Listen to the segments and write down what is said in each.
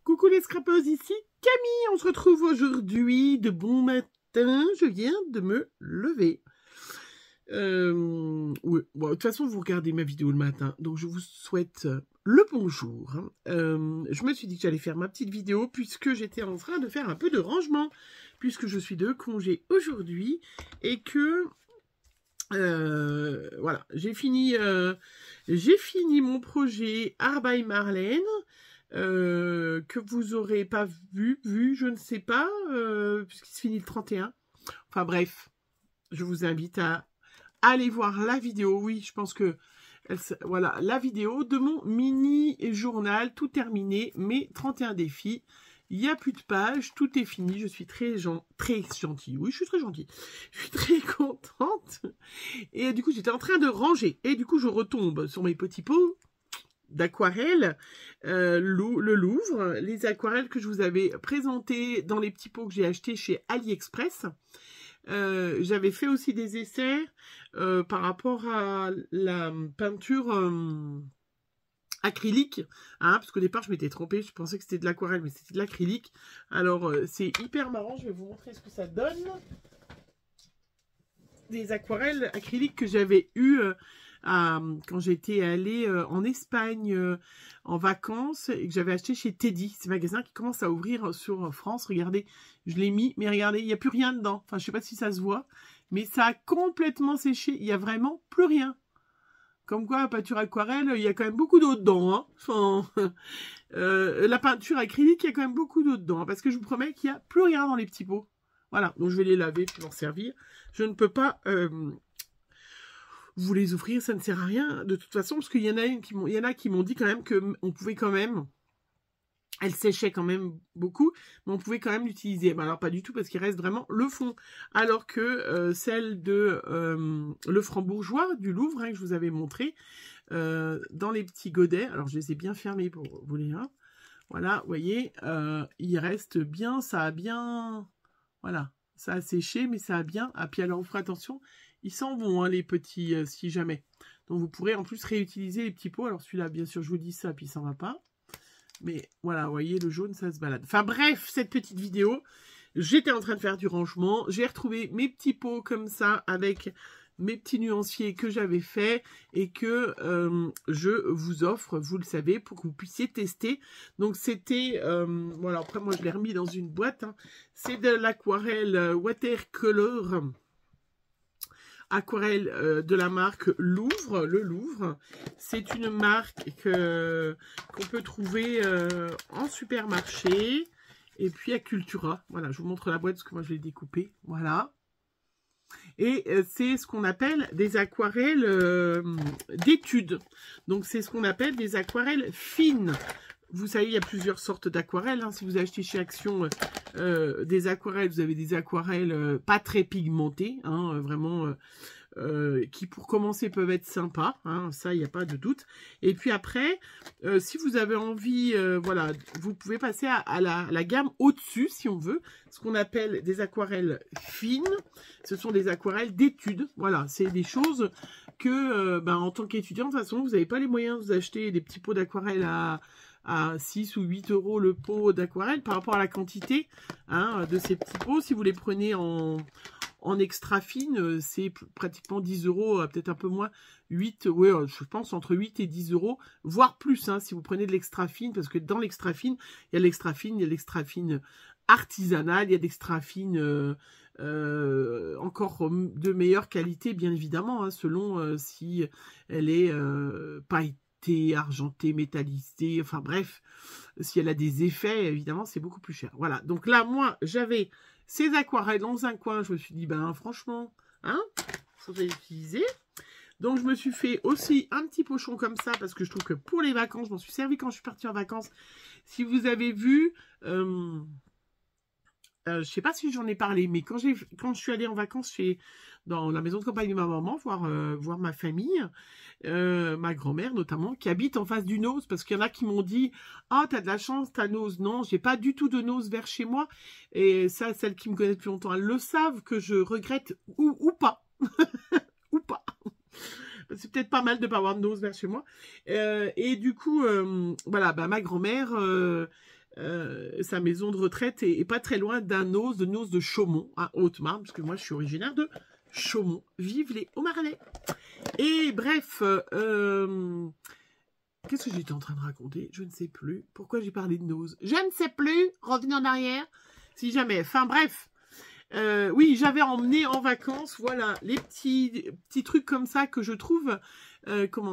Coucou les scrapeuses, ici Camille, on se retrouve aujourd'hui de bon matin, je viens de me lever. Ouais. Bon, de toute façon, vous regardez ma vidéo le matin, donc je vous souhaite le bonjour. Je me suis dit que j'allais faire ma petite vidéo puisque j'étais en train de faire un peu de rangement, puisque je suis de congé aujourd'hui et que... voilà, j'ai fini mon projet Art by Marlène, que vous aurez pas vu, je ne sais pas, puisqu'il se finit le 31. Enfin bref, je vous invite à aller voir la vidéo. Oui, je pense que voilà, la vidéo de mon mini journal, tout terminé, mes 31 défis. Il n'y a plus de pages, tout est fini, je suis très gentille. Oui, je suis très gentille. Je suis très contente. Et du coup, j'étais en train de ranger. Et du coup, je retombe sur mes petits pots d'aquarelle, le Louvre, les aquarelles que je vous avais présentées dans les petits pots que j'ai achetés chez AliExpress. J'avais fait aussi des essais par rapport à la peinture acrylique, hein, parce qu'au départ je m'étais trompée, je pensais que c'était de l'aquarelle, mais c'était de l'acrylique. Alors c'est hyper marrant, je vais vous montrer ce que ça donne. Des aquarelles acryliques que j'avais eues quand j'étais allée en Espagne en vacances et que j'avais acheté chez Teddy, ces magasins qui commencent à ouvrir sur France. Regardez, je l'ai mis, mais regardez, il n'y a plus rien dedans. Enfin, je sais pas si ça se voit, mais ça a complètement séché. Il n'y a vraiment plus rien. Comme quoi, la peinture aquarelle, il y a quand même beaucoup d'eau dedans. Hein. Enfin, la peinture acrylique, il y a quand même beaucoup d'eau dedans. Hein, parce que je vous promets qu'il n'y a plus rien dans les petits pots. Voilà, donc je vais les laver puis m'en servir. Je ne peux pas vous les offrir, ça ne sert à rien de toute façon, parce qu'il y en a qui m'ont dit quand même qu'on pouvait quand même, elle séchait quand même beaucoup, mais on pouvait quand même l'utiliser. Ben alors pas du tout, parce qu'il reste vraiment le fond. Alors que celle de le Franc-Bourgeois du Louvre, hein, que je vous avais montré, dans les petits godets, alors je les ai bien fermés pour vous les voir. Voilà, vous voyez, il reste bien, ça a bien... Voilà, ça a séché, mais ça a bien... Ah, puis alors, vous ferez attention, ils s'en vont, hein, les petits, si jamais. Donc, vous pourrez en plus réutiliser les petits pots. Alors, celui-là, bien sûr, je vous dis ça, puis il s'en va pas. Mais voilà, vous voyez, le jaune, ça se balade. Enfin, bref, cette petite vidéo, j'étais en train de faire du rangement. J'ai retrouvé mes petits pots comme ça, avec mes petits nuanciers que j'avais fait et que je vous offre, vous le savez, pour que vous puissiez tester. Donc c'était, voilà, après moi je l'ai remis dans une boîte, hein. C'est de l'aquarelle watercolor, aquarelle de la marque Louvre, le Louvre. C'est une marque qu'on peut trouver en supermarché et puis à Cultura. Voilà, je vous montre la boîte parce que moi je l'ai découpée, voilà. Et c'est ce qu'on appelle des aquarelles d'études. Donc, c'est ce qu'on appelle des aquarelles fines. Vous savez, il y a plusieurs sortes d'aquarelles. Hein. Si vous achetez chez Action des aquarelles, vous avez des aquarelles pas très pigmentées. Hein, vraiment, qui pour commencer peuvent être sympas. Hein, ça, il n'y a pas de doute. Et puis après, si vous avez envie, voilà, vous pouvez passer à la gamme au-dessus, si on veut. Ce qu'on appelle des aquarelles fines. Ce sont des aquarelles d'études. Voilà, c'est des choses que, en tant qu'étudiant, de toute façon, vous n'avez pas les moyens de vous acheter des petits pots d'aquarelle à 6 ou 8 € le pot d'aquarelle par rapport à la quantité, hein, de ces petits pots. Si vous les prenez en extra fine, c'est pratiquement 10 €, peut-être un peu moins, 8, ouais, je pense entre 8 et 10 €, voire plus, hein, si vous prenez de l'extra fine, parce que dans l'extra fine, il y a l'extra fine, il y a l'extra fine artisanale, il y a l'extra fine encore de meilleure qualité, bien évidemment, hein, selon si elle est pailletée, argentée, métallisée, enfin bref, si elle a des effets, évidemment, c'est beaucoup plus cher. Voilà, donc là, moi, j'avais ces aquarelles dans un coin, je me suis dit, ben franchement, hein, faudrait utiliser. Donc, je me suis fait aussi un petit pochon comme ça, parce que je trouve que pour les vacances, je m'en suis servi quand je suis partie en vacances. Si vous avez vu... je sais pas si j'en ai parlé, mais quand je suis allée en vacances dans la maison de campagne de ma maman, voir ma famille, ma grand-mère notamment, qui habite en face du Nose, parce qu'il y en a qui m'ont dit « Ah, t'as de la chance, t'as Nose. » Non, j'ai pas du tout de Nose vers chez moi. Et ça, celles qui me connaissent depuis longtemps, elles le savent que je regrette ou pas. Ou pas. C'est peut-être pas mal de pas avoir de Nose vers chez moi. Et du coup, voilà, ma grand-mère... sa maison de retraite est pas très loin d'un Noz de Chaumont, à Haute-Marne, parce que moi je suis originaire de Chaumont. Vive les Haut-Marnais. Et bref, qu'est-ce que j'étais en train de raconter? Je ne sais plus. Pourquoi j'ai parlé de Noz? Je ne sais plus. Revenez en arrière. Si jamais. Enfin bref. Oui, j'avais emmené en vacances, voilà, les petits trucs comme ça que je trouve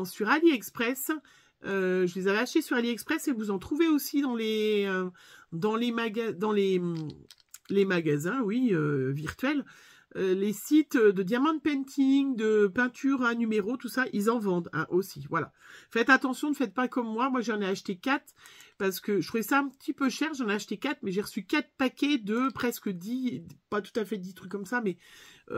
sur AliExpress. Je les avais achetés sur AliExpress et vous en trouvez aussi dans les magasins, oui, virtuels. Les sites de diamond painting, de peinture à numéro, tout ça, ils en vendent aussi, voilà. Faites attention, ne faites pas comme moi. Moi, j'en ai acheté 4 parce que je trouvais ça un petit peu cher. J'en ai acheté 4, mais j'ai reçu 4 paquets de presque 10, pas tout à fait 10 trucs comme ça, mais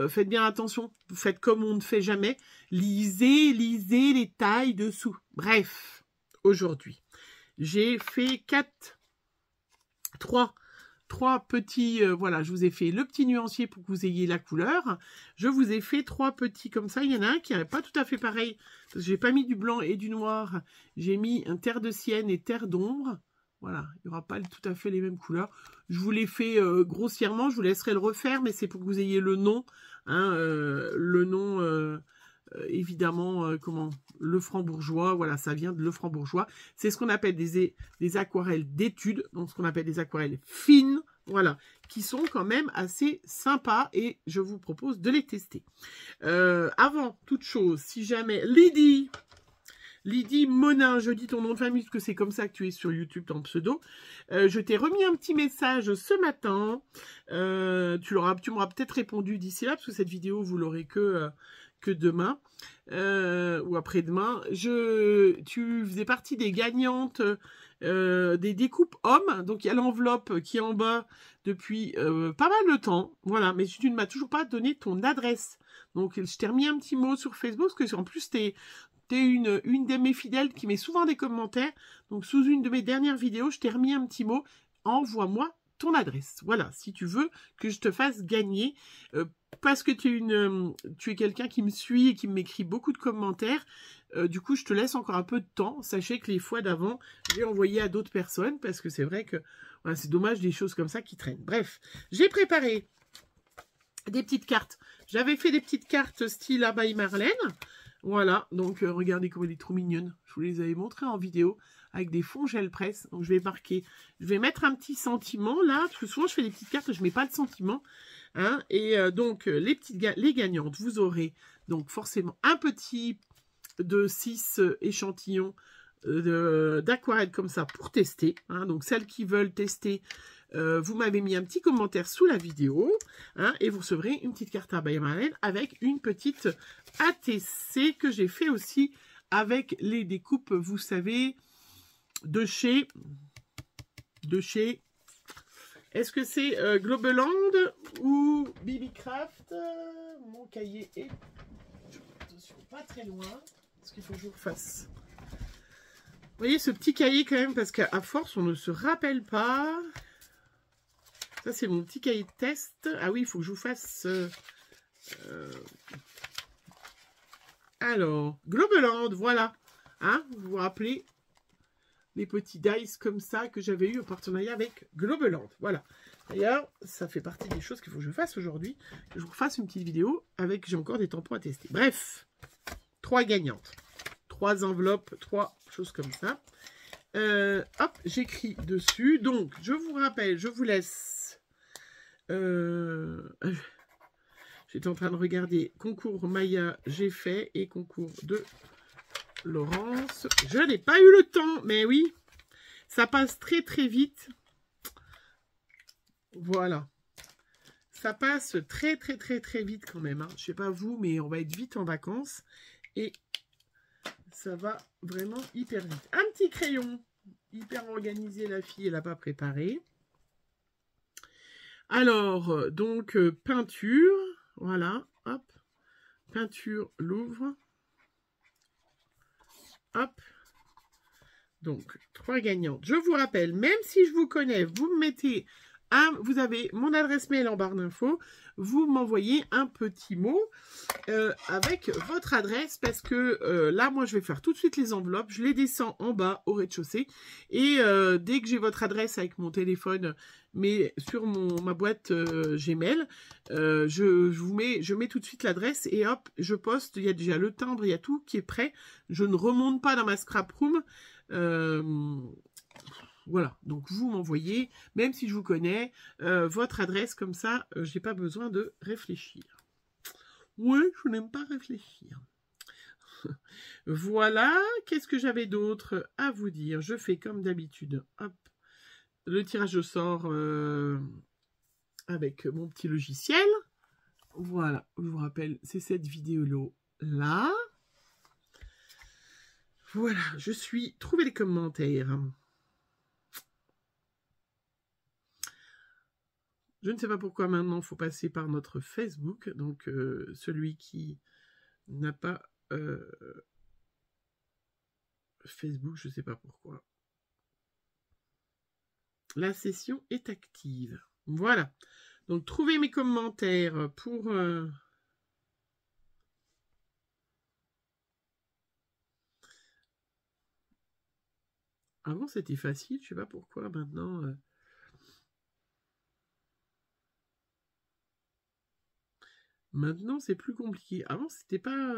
faites bien attention. Faites comme on ne fait jamais. Lisez les tailles dessous. Bref, aujourd'hui, j'ai fait 3 petits, voilà, je vous ai fait le petit nuancier pour que vous ayez la couleur. Je vous ai fait 3 petits comme ça. Il y en a un qui n'est pas tout à fait pareil, parce que j'ai pas mis du blanc et du noir. J'ai mis un terre de sienne et terre d'ombre. Voilà, il n'y aura pas tout à fait les mêmes couleurs. Je vous l'ai fait grossièrement, je vous laisserai le refaire, mais c'est pour que vous ayez le nom. Hein, le nom, évidemment, le Franc-Bourgeois, voilà, ça vient de le Franc-Bourgeois. C'est ce qu'on appelle des aquarelles d'études, donc ce qu'on appelle des aquarelles fines, voilà, qui sont quand même assez sympas et je vous propose de les tester. Avant toute chose, si jamais Lydie Monin, je dis ton nom de famille parce que c'est comme ça que tu es sur YouTube, ton pseudo. Je t'ai remis un petit message ce matin. Tu m'auras peut-être répondu d'ici là, parce que cette vidéo, vous l'aurez que demain ou après-demain. Tu faisais partie des gagnantes des découpes hommes. Donc, il y a l'enveloppe qui est en bas depuis pas mal de temps. Voilà, mais tu ne m'as toujours pas donné ton adresse. Donc, je t'ai remis un petit mot sur Facebook, parce que en plus, t'es une de mes fidèles qui met souvent des commentaires. Donc, sous une de mes dernières vidéos, je t'ai remis un petit mot. Envoie-moi ton adresse. Voilà, si tu veux que je te fasse gagner, parce que tu es quelqu'un qui me suit et qui m'écrit beaucoup de commentaires, du coup, je te laisse encore un peu de temps. Sachez que les fois d'avant, j'ai envoyé à d'autres personnes, parce que c'est vrai que voilà, c'est dommage des choses comme ça qui traînent. Bref, j'ai préparé des petites cartes. J'avais fait des petites cartes style Abeille Marlène. Voilà, donc regardez comme elle est trop mignonne. Je vous les avais montrées en vidéo avec des fonds gel presse. Donc je vais mettre un petit sentiment là, parce que souvent je fais des petites cartes, je ne mets pas de sentiment. Hein, et donc les gagnantes, vous aurez donc forcément un petit de 6 échantillons d'aquarelle comme ça pour tester. Hein, donc celles qui veulent tester, vous m'avez mis un petit commentaire sous la vidéo, hein, et vous recevrez une petite carte Abeille Marlène avec une petite ATC que j'ai fait aussi avec les découpes, vous savez, de chez est-ce que c'est Globeland ou Bibicraft? Mon cahier est pas très loin, parce qu'il faut que je vous refasse. Vous voyez ce petit cahier quand même, parce qu'à force on ne se rappelle pas. Ça c'est mon petit cahier de test. Ah oui, il faut que je vous fasse... Alors, Globeland, voilà. Hein, vous vous rappelez les petits dice comme ça que j'avais eu au partenariat avec Globeland. Voilà. D'ailleurs, ça fait partie des choses qu'il faut que je fasse aujourd'hui. Que je vous fasse une petite vidéo avec... J'ai encore des tampons à tester. Bref, 3 gagnantes. 3 enveloppes, 3 choses comme ça. Hop, j'écris dessus. Donc, je vous rappelle, je vous laisse... J'étais en train de regarder concours Maya, j'ai fait, et concours de Laurence. Je n'ai pas eu le temps, mais oui, ça passe très très vite. Voilà. Ça passe très très très très vite quand même. Hein. Je ne sais pas vous, mais on va être vite en vacances. Et ça va vraiment hyper vite. Un petit crayon, hyper organisé, la fille, elle n'a pas préparé. Alors, donc, peinture, voilà, hop, peinture, Louvre, hop, donc, 3 gagnantes. Je vous rappelle, même si je vous connais, vous me mettez vous avez mon adresse mail en barre d'infos. Vous m'envoyez un petit mot avec votre adresse parce que là, moi, je vais faire tout de suite les enveloppes. Je les descends en bas au rez-de-chaussée. Et dès que j'ai votre adresse avec mon téléphone, mais sur ma boîte Gmail, je mets tout de suite l'adresse et hop, je poste. Il y a déjà le timbre, il y a tout qui est prêt. Je ne remonte pas dans ma scrap room. Voilà, donc vous m'envoyez, même si je vous connais, votre adresse, comme ça, j'ai pas besoin de réfléchir. Oui, je n'aime pas réfléchir. Voilà, qu'est-ce que j'avais d'autre à vous dire? Je fais comme d'habitude, hop, le tirage au sort avec mon petit logiciel. Voilà, je vous rappelle, c'est cette vidéo-là. Voilà, je suis... Trouvez les commentaires. Je ne sais pas pourquoi maintenant il faut passer par notre Facebook. Donc, celui qui n'a pas Facebook, je ne sais pas pourquoi. La session est active. Voilà. Donc, trouvez mes commentaires pour... Avant, c'était facile. Je ne sais pas pourquoi maintenant... Maintenant, c'est plus compliqué. Avant, c'était pas...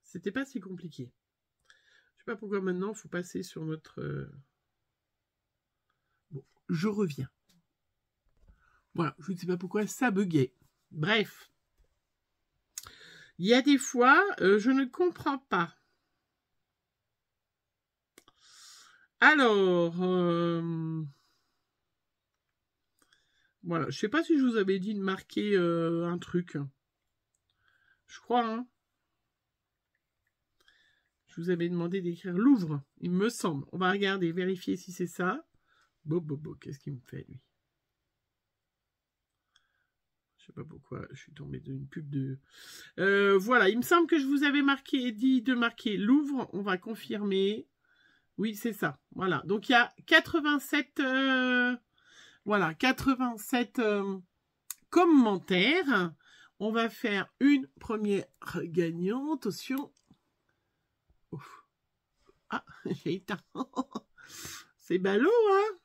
C'était pas si compliqué. Je sais pas pourquoi maintenant, il faut passer sur notre... Bon, je reviens. Voilà, je ne sais pas pourquoi ça buguait. Bref. Il y a des fois, je ne comprends pas. Alors, voilà, je sais pas si je vous avais dit de marquer un truc. Je crois, hein. Je vous avais demandé d'écrire Louvre, il me semble. On va regarder, vérifier si c'est ça. Bobo, qu'est-ce qu'il me fait, lui? Je sais pas pourquoi, je suis tombée dans une pub de... voilà, il me semble que je vous avais dit de marquer Louvre. On va confirmer. Oui, c'est ça. Voilà. Donc, il y a 87... voilà, 87 commentaires. On va faire une première gagnante. Attention. Ouf. Ah, j'ai éteint. C'est ballot, hein?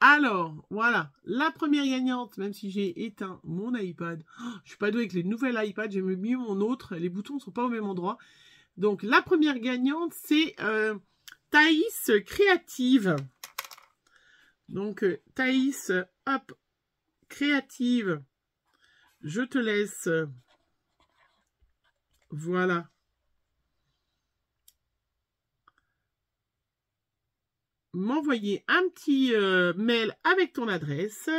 Alors, voilà, la première gagnante, même si j'ai éteint mon iPad. Oh, je suis pas douée avec les nouvelles iPads, j'ai mis mon autre, les boutons ne sont pas au même endroit. Donc, la première gagnante, c'est Thaïs Créative. Donc, Thaïs, hop, Créative, je te laisse. Voilà. M'envoyer un petit mail avec ton adresse.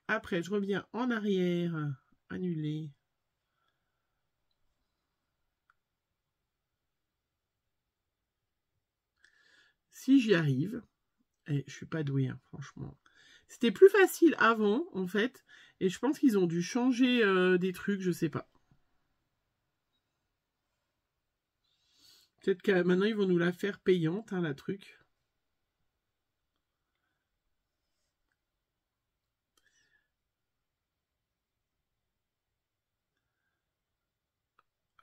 Après, je reviens en arrière. Annuler. Si j'y arrive, et je suis pas douée, hein, franchement. C'était plus facile avant, en fait. Et je pense qu'ils ont dû changer des trucs, je sais pas. Peut-être que maintenant, ils vont nous la faire payante, hein, la truc.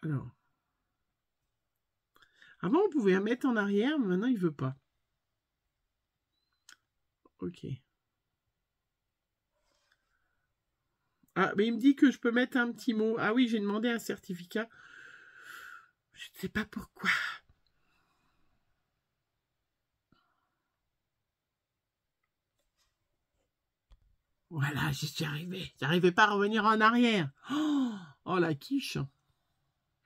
Alors. Avant, on pouvait la mettre en arrière, mais maintenant, il veut pas. Ok. Ah, mais il me dit que je peux mettre un petit mot. Ah oui, j'ai demandé un certificat. Je ne sais pas pourquoi. Voilà, j'y suis arrivée. J'arrivais pas à revenir en arrière. Oh, la quiche.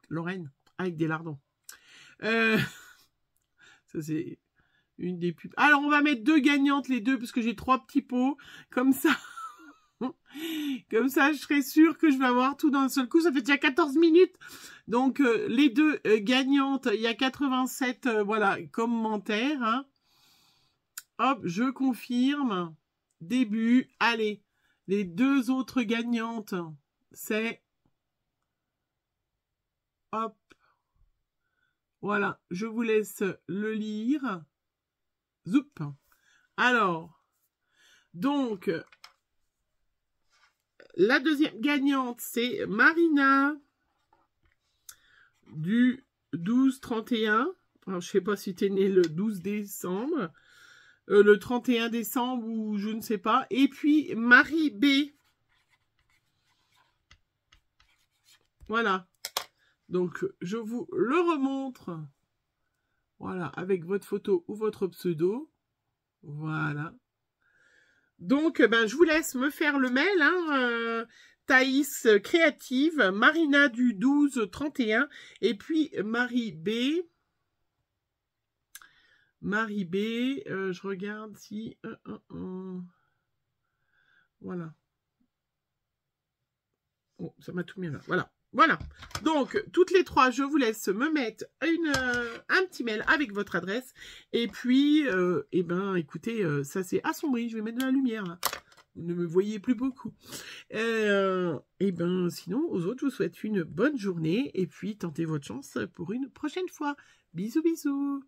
Lorraine, avec des lardons. Ça, c'est une des pubs. Alors, on va mettre 2 gagnantes, les deux, parce que j'ai 3 petits pots. Comme ça. Comme ça, je serai sûre que je vais avoir tout d'un seul coup. Ça fait déjà 14 minutes. Donc, les 2 gagnantes, il y a 87 voilà, commentaires. Hein. hop, je confirme. Début. Allez, les deux autres gagnantes, c'est... Hop. Voilà, je vous laisse le lire. Zoup. Alors, donc, la deuxième gagnante, c'est Marina du 12-31. Alors, je ne sais pas si tu es née le 12 décembre, le 31 décembre ou je ne sais pas. Et puis, Marie B. Voilà. Donc, je vous le remontre. Voilà, avec votre photo ou votre pseudo. Voilà. Donc, ben, je vous laisse me faire le mail, hein, Thaïs Créative, Marina du 12-31, et puis Marie B. Marie B, je regarde si... Voilà. Oh, ça m'a tout mis là. Voilà. Voilà. Donc, toutes les trois, je vous laisse me mettre un petit mail avec votre adresse. Et puis, eh ben, écoutez, ça c'est assombri. Je vais mettre de la lumière, là. Vous ne me voyez plus beaucoup. Et ben, sinon, aux autres, je vous souhaite une bonne journée. Et puis, tentez votre chance pour une prochaine fois. Bisous, bisous.